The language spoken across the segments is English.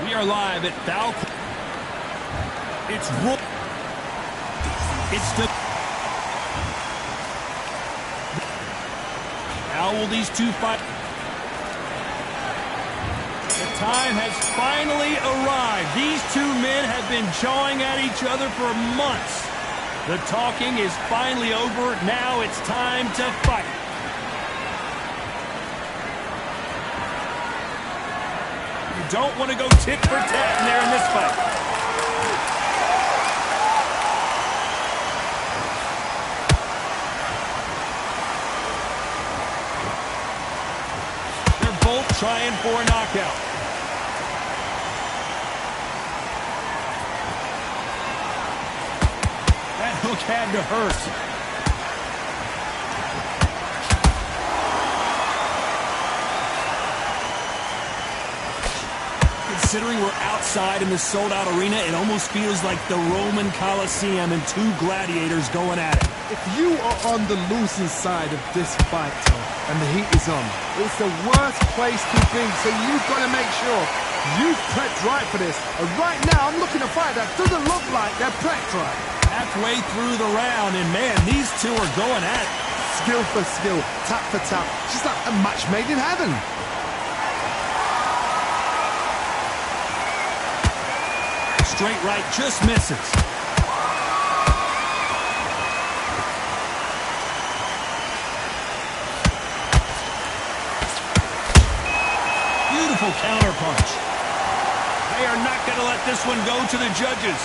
We are live at Falcon. It's Roy. It's the. How will these two fight? The time has finally arrived. These two men have been jawing at each other for months. The talking is finally over. Now it's time to fight. You don't want to go tit for tat in there in this fight. They're both trying for a knockout. That hook had to hurt. Considering we're outside in the sold-out arena, it almost feels like the Roman Colosseum and two gladiators going at it. If you are on the losing side of this fight, Tom, and the heat is on, it's the worst place to be, so you've got to make sure you've prepped right for this. And right now, I'm looking at a fight that doesn't look like they're prepped right. Halfway through the round, and man, these two are going at it. Skill for skill, tap for tap, just like a match made in heaven. Straight right just misses. Beautiful counter punch. They are not going to let this one go to the judges.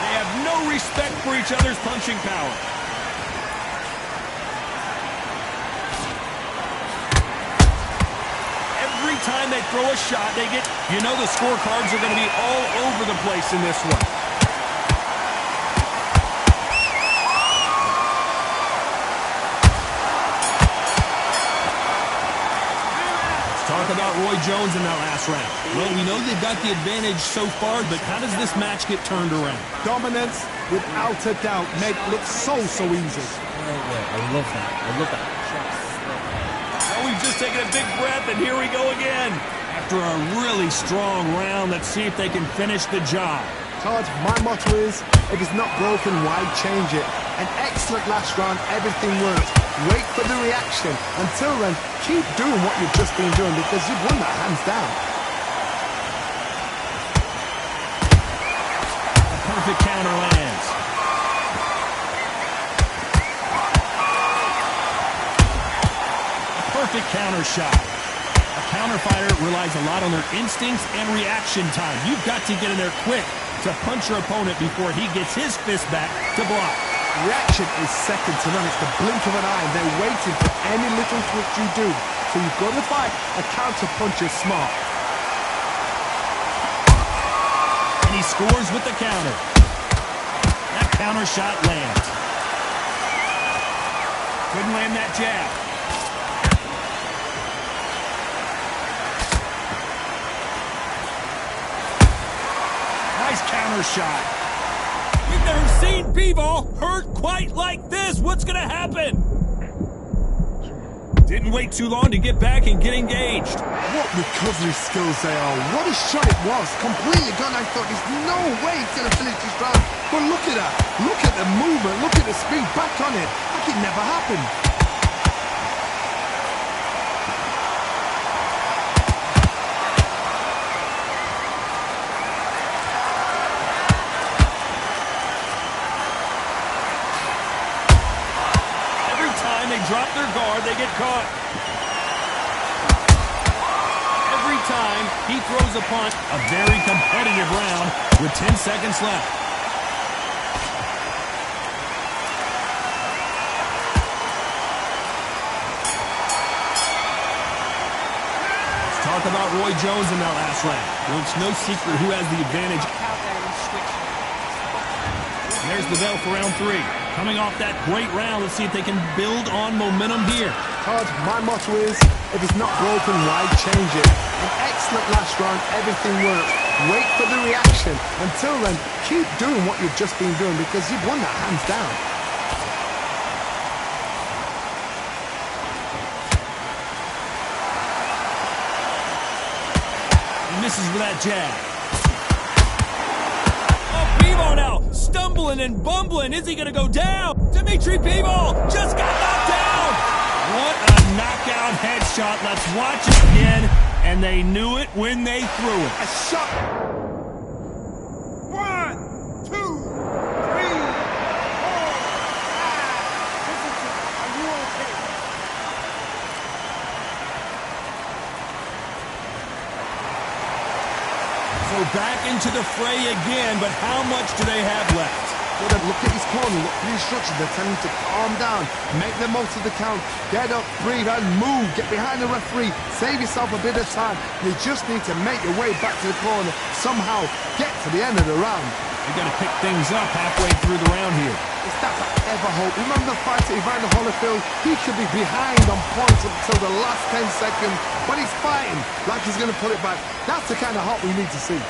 They have no respect for each other's punching power. Every time they throw a shot, they get, you know, the scorecards are going to be all over the place in this one. Let's talk about Roy Jones in that last round. Well, we know they've got the advantage so far, but how does this match get turned around? Dominance, without a doubt, made it look so easy. I love that. I love that. We've just taken a big breath, and here we go again. After a really strong round, let's see if they can finish the job. Todd, my motto is, if it's not broken, why change it? An excellent last round, everything worked. Wait for the reaction. Until then, keep doing what you've just been doing because you've won that hands down. A perfect counter lands. Perfect counter shot. A counter fighter relies a lot on their instincts and reaction time. You've got to get in there quick to punch your opponent before he gets his fist back to block. Reaction is second to none. It's the blink of an eye. They're waiting for any little twitch you do. So you've got to fight. A counter punch is smart. And he scores with the counter. That counter shot lands. Couldn't land that jab. Nice counter shot. We've never seen Bivol hurt quite like this. What's going to happen? Didn't wait too long to get back and get engaged. What recovery skills they are. What a shot it was. Completely gone. I thought there's no way he's going to finish this round. But look at that. Look at the movement. Look at the speed. Back on it. Like it never happened. Drop their guard, they get caught. Every time he throws a punch, a very competitive round with 10 seconds left. Let's talk about Roy Jones in that last round. Well, it's no secret who has the advantage. There's the bell for round 3. Coming off that great round, let's see if they can build on momentum here. Todd, my motto is, if it's not broken, why change it? An excellent last round, everything worked. Wait for the reaction. Until then, keep doing what you've just been doing because you've won that hands down. misses with that jab. Oh, Bivol now stumbling and bumbling. Is he going to go down? Dimitri Bivol just got knocked down. What a knockout headshot. Let's watch it again. And they knew it when they threw it. A shot. 1, 2, 3, 4, 5. Are you okay? So back into the fray again, but how much do they have left? Look at his corner, look at the instructions. They're telling him to calm down, make the most of the count, get up, breathe, and move. Get behind the referee, save yourself a bit of time. You just need to make your way back to the corner, somehow get to the end of the round. They got to pick things up halfway through the round here. If that's ever hope. Remember the fight at Evander Holyfield? He should be behind on points until the last 10 seconds, but he's fighting like he's going to put it back. That's the kind of hope we need to see.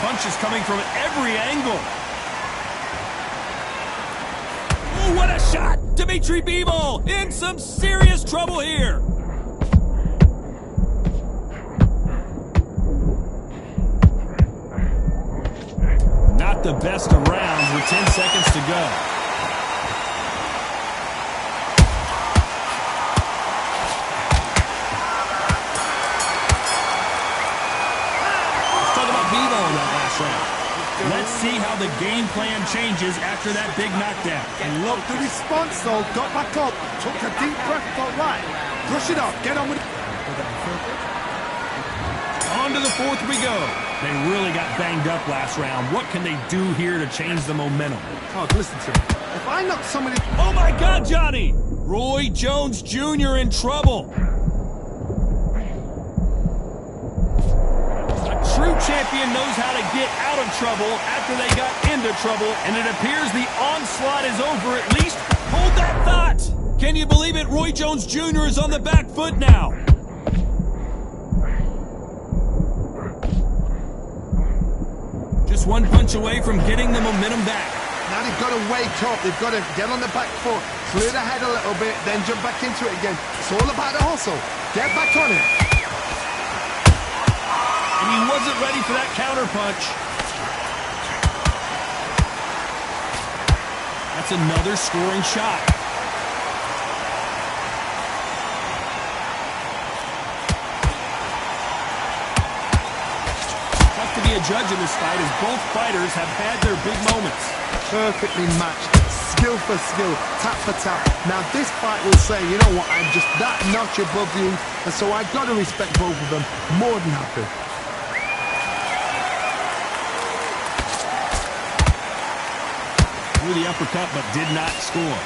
Punches coming from every angle. Ooh, what a shot! Dimitri Bivol in some serious trouble here. Not the best of rounds with 10 seconds to go. Let's see how the game plan changes after that big knockdown. And look, the response though, got back up, took a deep breath, thought, right, brush it off, get on with it. On to the fourth we go. They really got banged up last round. What can they do here to change the momentum? Oh, listen to me. If I knock somebody... Oh my God, Johnny! Roy Jones Jr. in trouble. True champion knows how to get out of trouble after they got into trouble, and it appears the onslaught is over. At least hold that thought. Can you believe it? Roy Jones Jr. is on the back foot now. Just one punch away from getting the momentum back. Now they've got to wake up. They've got to get on the back foot, clear the head a little bit, then jump back into it again. It's all about the hustle. Get back on it. And he wasn't ready for that counter punch. That's another scoring shot. Tough to be a judge in this fight as both fighters have had their big moments. Perfectly matched, skill for skill, tap for tap. Now this fight will say, you know what, I'm just that notch above you, and so I've got to respect both of them. More than happy. Threw the uppercut, but did not score.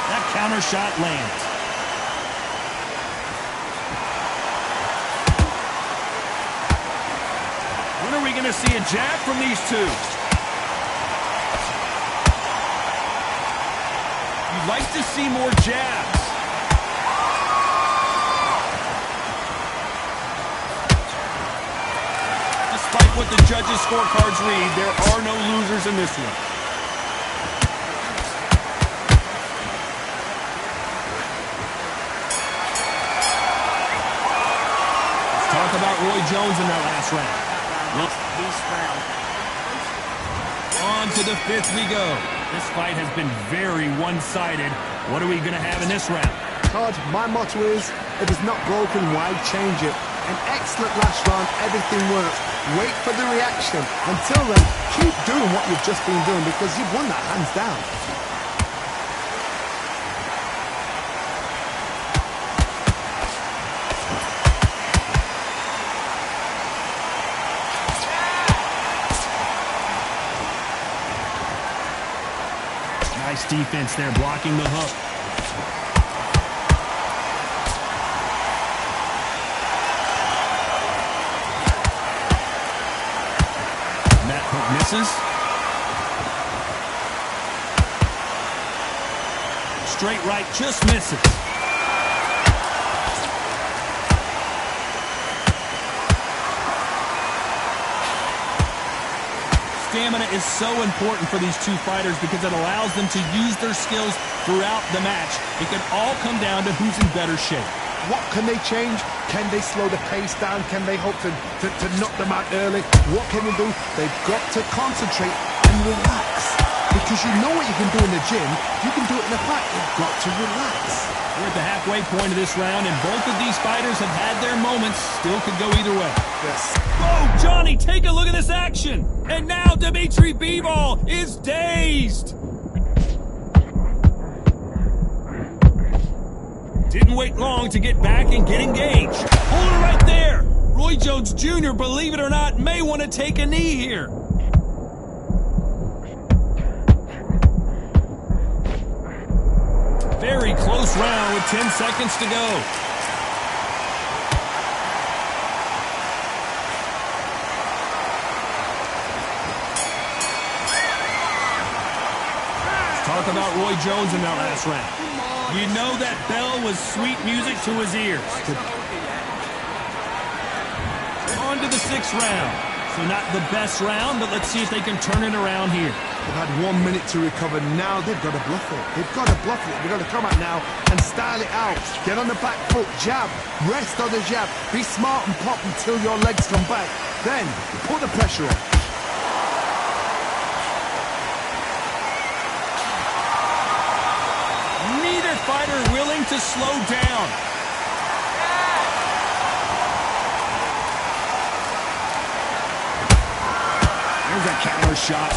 That counter shot lands. When are we going to see a jab from these two? You'd like to see more jabs. Despite what the judges' scorecards read, there are no losers in this one. Let's talk about Roy Jones in that last round. On to the fifth we go. This fight has been very one-sided. What are we going to have in this round? Todd, my motto is, if it's not broken, why change it? An excellent last round, everything works. Wait for the reaction. Until then, keep doing what you've just been doing because you've won that hands down. Nice defense there, blocking the hook. Misses. Straight right, just misses. stamina is so important for these two fighters because it allows them to use their skills throughout the match. It can all come down to who's in better shape. What can they change? Can they slow the pace down? Can they hope to knock them out early? What can they do? They've got to concentrate and relax. Because you know what you can do in the gym, you can do it in the fight. You've got to relax. We're at the halfway point of this round, and both of these fighters have had their moments. Still could go either way. Yes. Whoa, Johnny, take a look at this action. And now Dimitri Bivol is dazed. Didn't wait long to get back and get engaged. Hold it right there. Roy Jones Jr., believe it or not, may want to take a knee here. Very close round with 10 seconds to go. Let's talk about Roy Jones in that last round. You know that bell was sweet music to his ears. On to the 6th round. So not the best round, but let's see if they can turn it around here. They've had 1 minute to recover. Now they've got to bluff it. They've got to bluff it. They've got to come out now and style it out. Get on the back foot, jab, rest on the jab. Be smart and pop until your legs come back. Then put the pressure on. Neither fighter willing to slow down. There's a counter shot.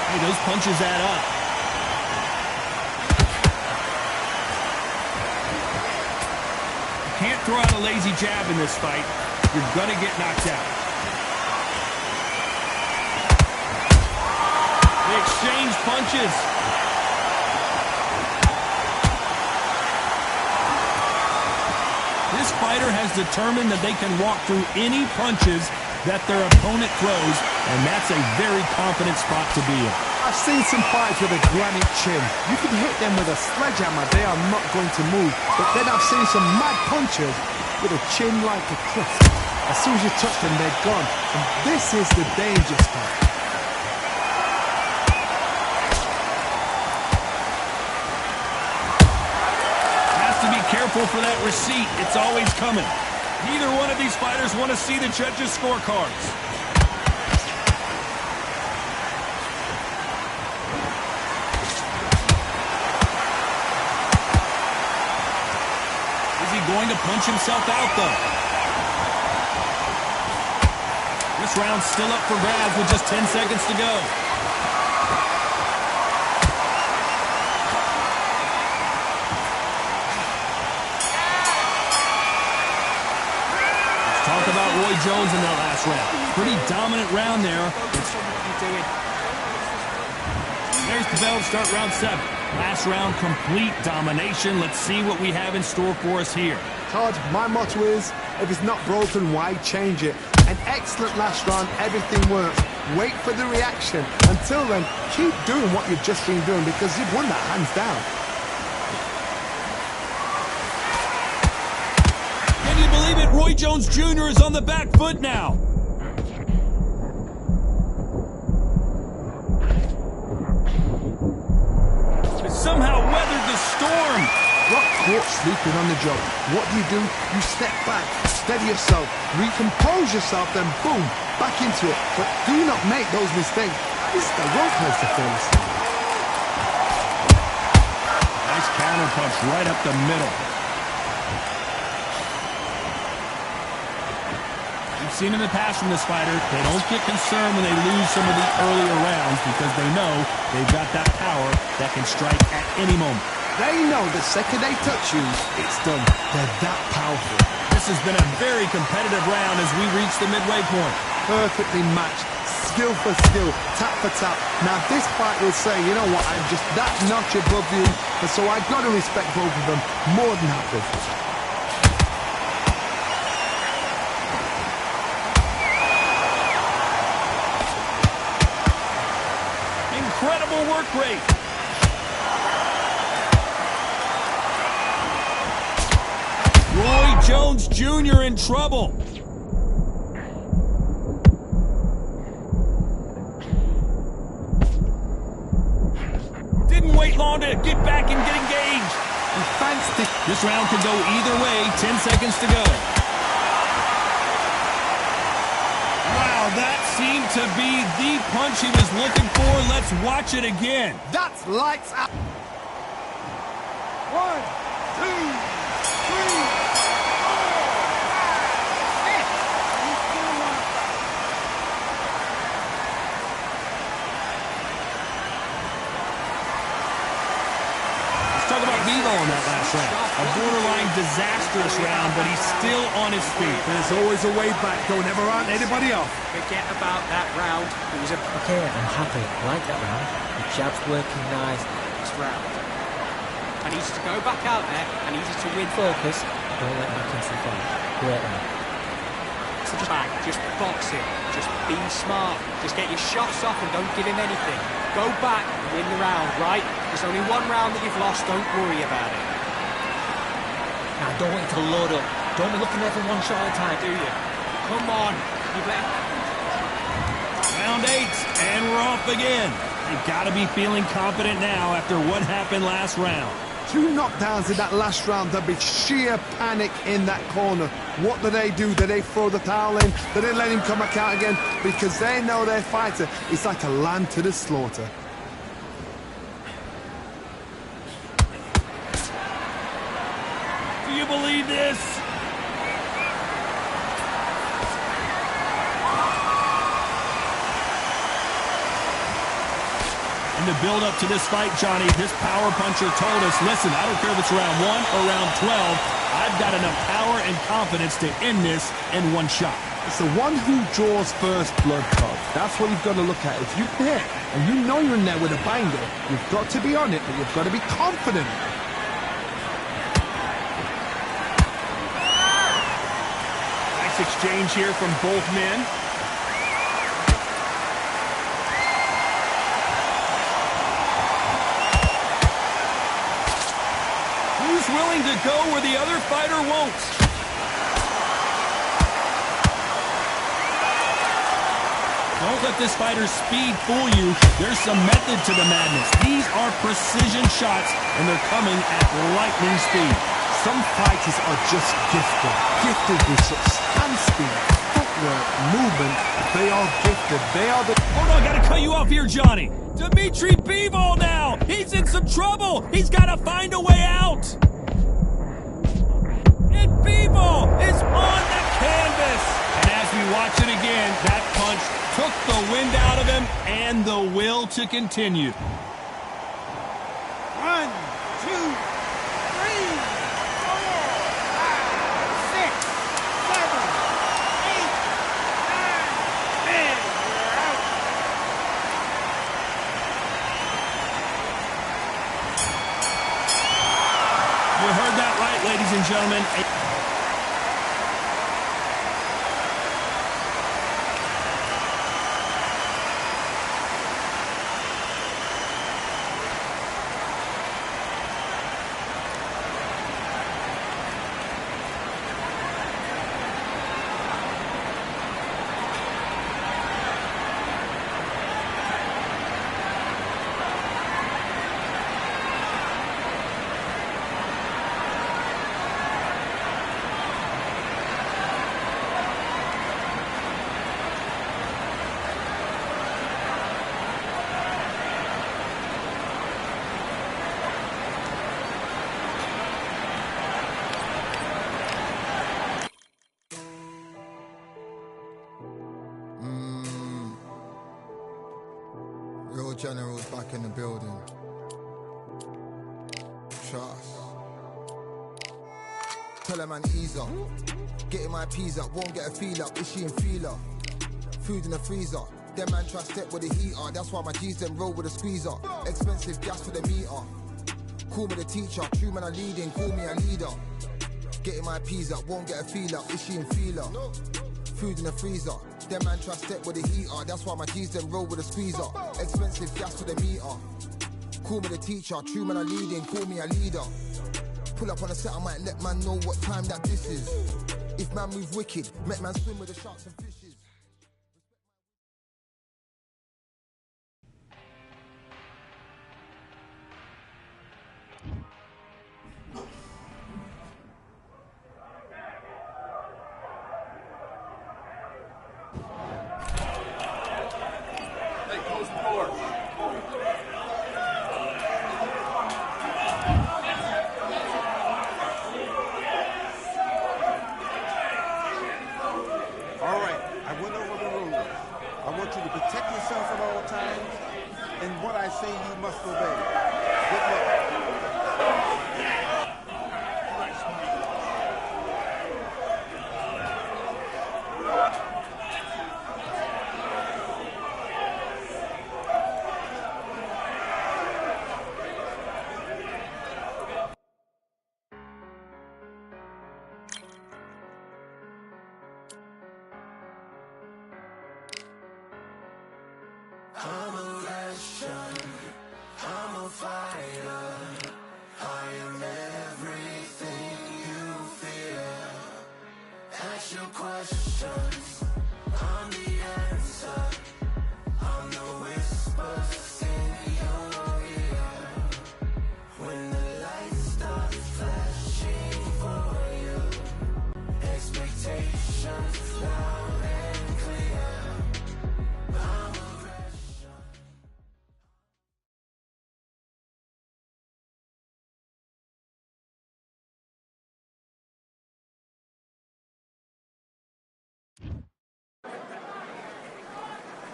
Hey, those punches add up. You can't throw out a lazy jab in this fight. You're gonna get knocked out. They exchange punches. This fighter has determined that they can walk through any punches that their opponent throws, and that's a very confident spot to be in. I've seen some fights with a granite chin. You can hit them with a sledgehammer, they are not going to move. But then I've seen some mad punchers with a chin like a cliff. As soon as you touch them, they're gone. And this is the danger spot. Careful for that receipt. It's always coming. Neither one of these fighters want to see the judges' scorecards. Is he going to punch himself out, though? This round's still up for grabs with just 10 seconds to go. Talk about Roy Jones in that last round. Pretty dominant round there. There's the bell to start round 7. Last round, complete domination. Let's see what we have in store for us here. Todd, my motto is, if it's not broken, why change it? An excellent last round, everything works. Wait for the reaction. Until then, keep doing what you've just been doing because you've won that hands down. Believe it, Roy Jones Jr. is on the back foot now. He somehow weathered the storm. Got caught sleeping on the job. What do? You step back, steady yourself, recompose yourself, then boom, back into it. But do not make those mistakes. This is the wrong place to fall asleep. Nice counter punch right up the middle. Seen in the past from this fighter, they don't get concerned when they lose some of the earlier rounds because they know they've got that power that can strike at any moment. They know the second they touch you, it's done. They're that powerful. This has been a very competitive round as we reach the midway point. Perfectly matched, skill for skill, tap for tap. Now this fight will say, you know what, I'm just that notch above you, and so I've got to respect both of them more than happy. Incredible work rate. Roy Jones Jr. in trouble. long to get back and get engaged. And thanks to... This round could go either way. 10 seconds to go. Wow, that seemed to be the punch he was looking for. Let's watch it again. That's lights out. 1, 2, 3, 4, 5, 6, 7, 8. Talk about Bivol in that last round. A borderline disastrous round, but he's still on his feet. There's always a way back. Don't ever run anybody off. Forget about that round. It was a Okay, I'm happy. I like that round. The jab's working nice. next round. I needed to go back out there. I needed to win. Focus. Don't let back into the fight. Great round. So just back, just box him. Just be smart. Just get your shots off and don't give him anything. Go back and win the round, right? There's only one round that you've lost. Don't worry about it. Now, don't want you to load up. Don't be looking there for one shot at a time. Do you? Come on. You let Round 8, and we're off again. They've got to be feeling confident now after what happened last round. 2 knockdowns in that last round. There'll be sheer panic in that corner. What do? Do they throw the towel in? Do they let him come back out again? Because they know their fighter is like a lamb to the slaughter. Do you believe this? In the build-up to this fight, Johnny, this power puncher told us, listen, I don't care if it's round 1 or round 12, I've got enough power and confidence to end this in one shot. It's the one who draws first blood, Todd. That's what you've got to look at. If you hit and you know you're in there with a banger, you've got to be on it, but you've got to be confident. Nice exchange here from both men. Willing to go where the other fighter won't. Don't let this fighter's speed fool you. There's some method to the madness. These are precision shots, and they're coming at lightning speed. Some fighters are just gifted with such hand speed, footwork, movement. They are gifted. They are the... Hold on, gotta cut you off here, Johnny. Dimitri Bivol now. He's in some trouble. He's got to find a way out. And Bivol is on the canvas. And as we watch it again, that punch took the wind out of him and the will to continue. 1, 2, 3, 4, 5, 6, 7, 8, 9, 10. We're out. You heard that right, ladies and gentlemen. Real generals back in the building. Trust. Tell a man ease up. Getting my peas up, won't get a feel up. Is she in feeler? Food in the freezer. Them man try step with the heater. That's why my G's them roll with a squeezer. Expensive gas for the meter. Call me the teacher. True man I leading, call me a leader. Getting my peas up, won't get a feel up. Is she in feeler? Food in the freezer. Them man try step with the heater. That's why my G's them roll with a squeezer. Expensive gas for the meter. Call me the teacher. True man I leading, call me a leader. Pull up on a set, I might let man know what time that this is. If man move wicked, make man swim with the sharks and fishes.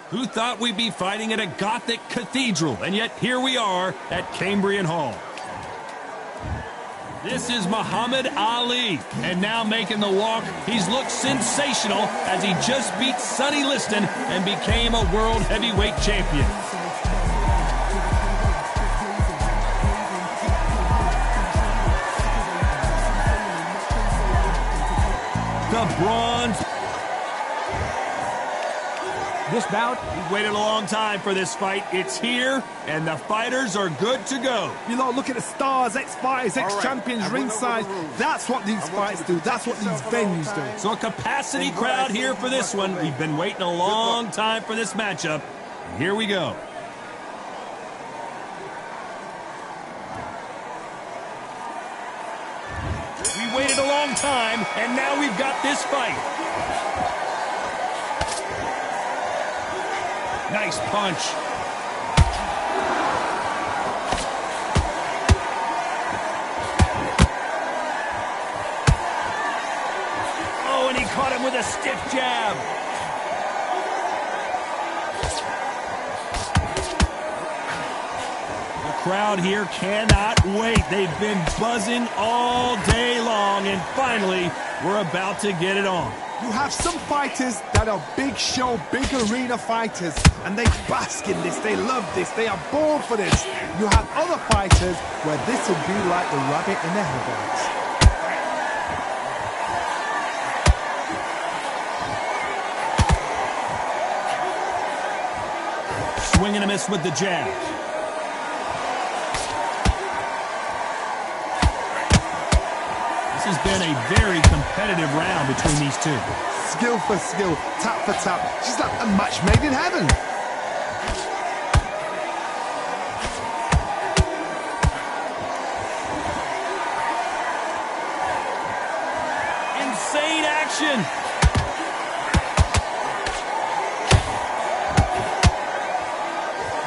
Who thought we'd be fighting at a Gothic cathedral? And yet here we are at Cambrian Hall. This is Muhammad Ali, and now making the walk, he's looked sensational as he just beat Sonny Liston and became a world heavyweight champion. The bronze. This bout, We've waited a long time for this fight. It's here, and the fighters are good to go. You know, look at the stars, ex-fighters, ex-champions ringside. That's what these fights do. That's what these venues do. So a capacity crowd here for this one. We've been waiting a long time for this matchup. And here we go. We waited a long time, and now we've got this fight. Nice punch. Oh, and he caught him with a stiff jab. The crowd here cannot wait. They've been buzzing all day long, and finally, we're about to get it on. You have some fighters that are big show, big arena fighters, and they bask in this, they love this, they are born for this. You have other fighters where this will be like the rabbit in the headlights. Swing and a miss with the jab. This has been a very competitive round between these two. Skill for skill, tap for tap. She's like a match made in heaven. Insane action.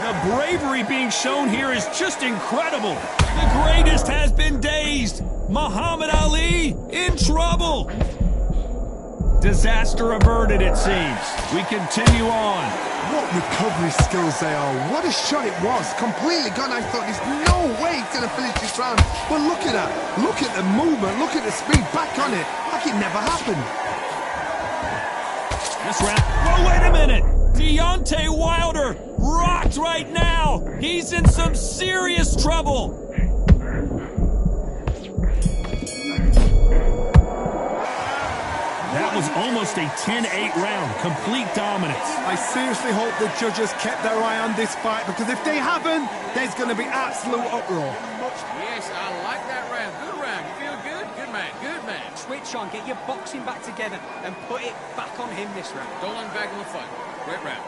The bravery being shown here is just incredible. The greatest has been dazed. Muhammad Ali in trouble. Disaster averted, it seems. We continue on. What recovery skills they are. What a shot it was. Completely gone. I thought there's no way he's going to finish this round. But look at that. Look at the movement. Look at the speed. Back on it. Like it never happened. This round. Oh, wait a minute. Deontay Wilder rocked right now. He's in some serious trouble. That was almost a 10-8 round. Complete dominance. I seriously hope the judges kept their eye on this fight, because if they haven't, there's going to be absolute uproar. Yes, I like that round. Good round. You feel good? Good man. Good man. switch on, get your boxing back together, and put it back on him this round. Don't let him back on the fight. Great round.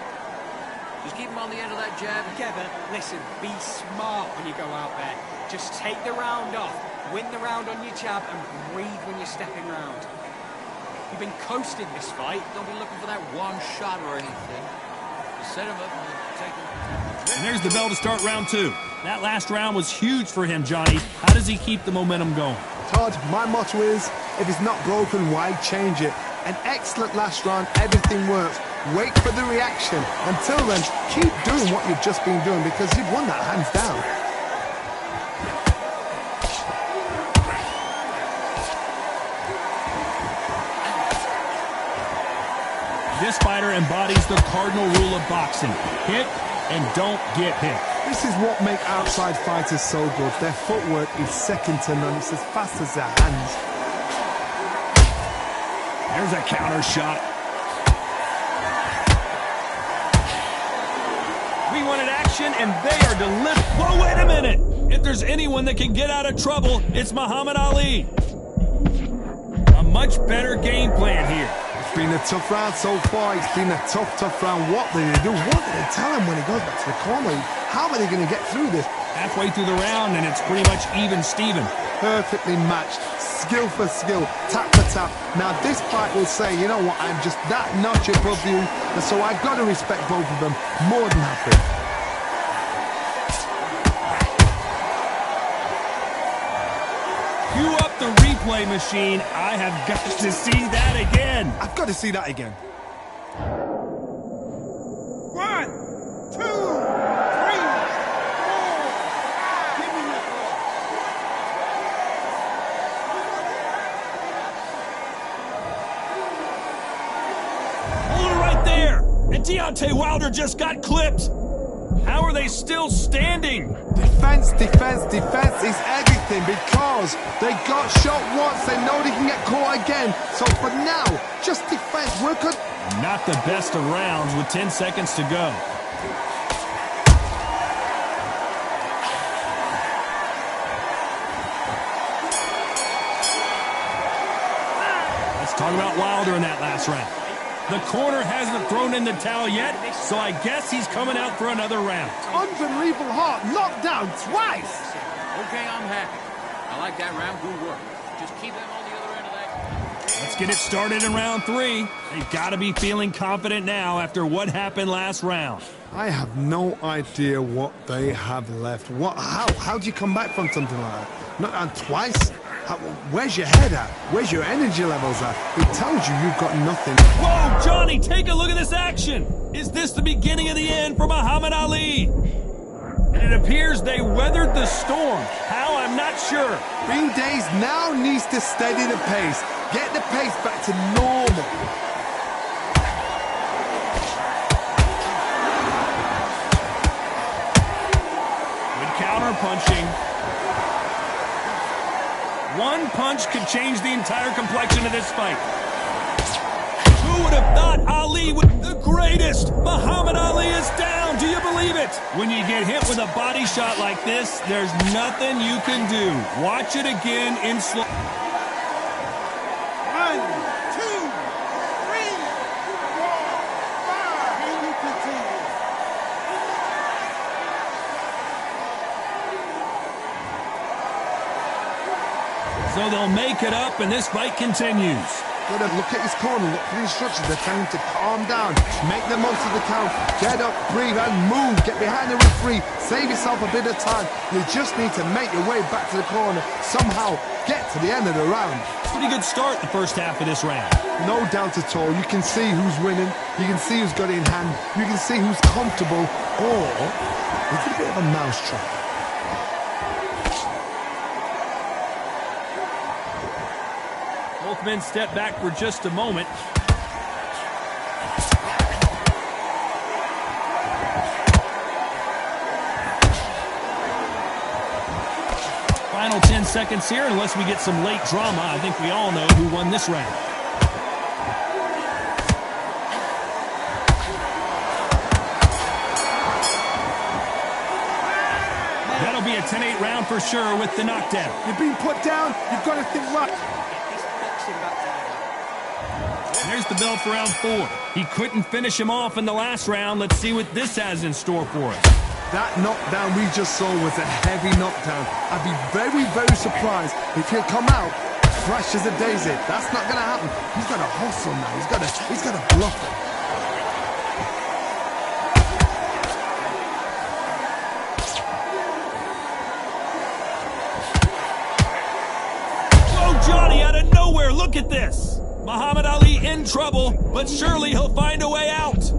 Just keep him on the end of that jab. Together, listen, be smart when you go out there. Just take the round off, win the round on your jab, and breathe when you're stepping round. You've been coasting this fight. Don't be looking for that one shot or anything. Just set him up and take him. And there's the bell to start round two. That last round was huge for him, Johnny. How does he keep the momentum going? Todd, my motto is, if it's not broken, why change it? An excellent last round, everything works. Wait for the reaction. Until then, keep doing what you've just been doing, because you've won that hands down. This fighter embodies the cardinal rule of boxing. Hit and don't get hit. This is what makes outside fighters so good. Their footwork is second to none. It's as fast as their hands. There's a counter shot. We wanted action, and they are delivering. Whoa, wait a minute! If there's anyone that can get out of trouble, it's Muhammad Ali. A much better game plan here. It's been a tough round so far. It's been a tough round. What did they do? What did they tell him when he goes back to the corner? How are they going to get through this? Halfway through the round, and it's pretty much even Steven. Perfectly matched. Skill for skill. Tap for tap. Now this fight will say, you know what, I'm just that notch above you. And so I've got to respect both of them. More than happy. Cue up the replay machine. I have got to see that again. I've got to see that again. Whoa! And Deontay Wilder just got clipped. How are they still standing? Defense, defense, defense is everything because they got shot once. They know they can get caught again. So for now, just defense. We're good. Not the best of rounds with 10 seconds to go. Let's talk about Wilder in that last round. The corner hasn't thrown in the towel yet, so I guess he's coming out for another round. Unbelievable heart. Knocked down twice. Okay, I'm happy. I like that round. Good work. Just keep them on the other end of that. Let's get it started in round 3. They've got to be feeling confident now after what happened last round. I have no idea what they have left. How do you come back from something like that? Not down twice? Where's your head at? Where's your energy levels at? It tells you you've got nothing. Whoa, Johnny, take a look at this action. Is this the beginning of the end for Muhammad Ali? And it appears they weathered the storm. How, I'm not sure. Being dazed now needs to steady the pace. Get the pace back to normal. Good counter punching. One punch could change the entire complexion of this fight. Who would have thought Ali was the greatest? Muhammad Ali is down. Do you believe it? When you get hit with a body shot like this, there's nothing you can do. Watch it again in slow. 1, 2, 3, 4, 5. Here we continue. So they'll make it up, and this fight continues. Gotta look at his corner, look for the instructions. They're telling him to calm down, make the most of the count, get up, breathe, and move. Get behind the referee, save yourself a bit of time. You just need to make your way back to the corner. Somehow get to the end of the round. Pretty good start the first half of this round. No doubt at all. You can see who's winning. You can see who's got it in hand. You can see who's comfortable. Or it's a bit of a mousetrap. Both men step back for just a moment. Final 10 seconds here, unless we get some late drama. I think we all know who won this round. That'll be a 10-8 round for sure with the knockdown. You're being put down. You've got to think right. There's the bell for round 4. He couldn't finish him off in the last round. Let's see what this has in store for us. That knockdown we just saw was a heavy knockdown. I'd be very, very surprised if he'll come out fresh as a daisy. That's not going to happen. He's got to hustle now. He's got to bluff it. Whoa, Johnny, out of nowhere. Look at this. Muhammad Ali in trouble, but surely he'll find a way out.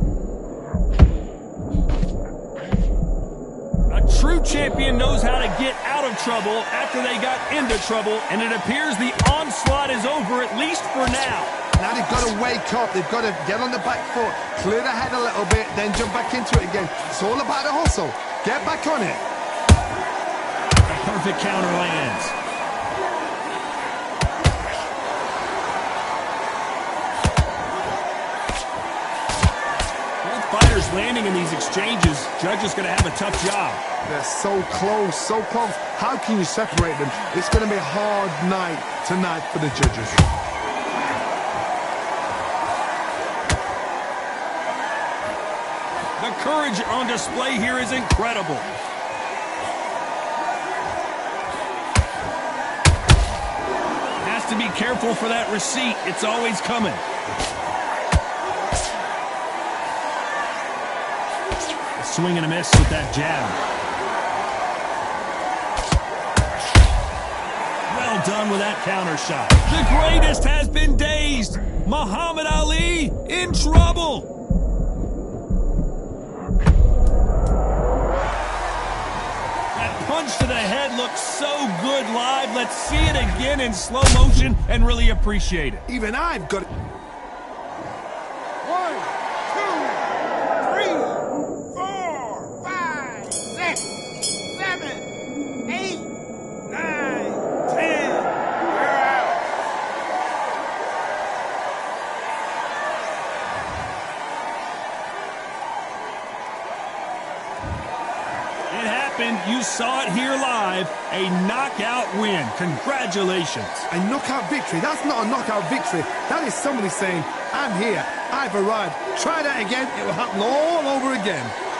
A true champion knows how to get out of trouble after they got into trouble, and it appears the onslaught is over, at least for now. Now they've got to wake up. They've got to get on the back foot, clear the head a little bit, then jump back into it again. It's all about the hustle. Get back on it. A perfect counter lands. Fighters landing in these exchanges. Judge is going to have a tough job. They're so close, so close. How can you separate them? It's going to be a hard night tonight for the judges. The courage on display here is incredible. Has to be careful for that receipt. It's always coming. Swing and a miss with that jab. Well done with that counter shot. The greatest has been dazed. Muhammad Ali in trouble. That punch to the head looks so good live. Let's see it again in slow motion and really appreciate it. Even I've got it. 1, 2, happened. You saw it here live. A knockout win. Congratulations. A knockout victory? That's not a knockout victory. That is somebody saying, I'm here, I've arrived. Try that again, it will happen all over again.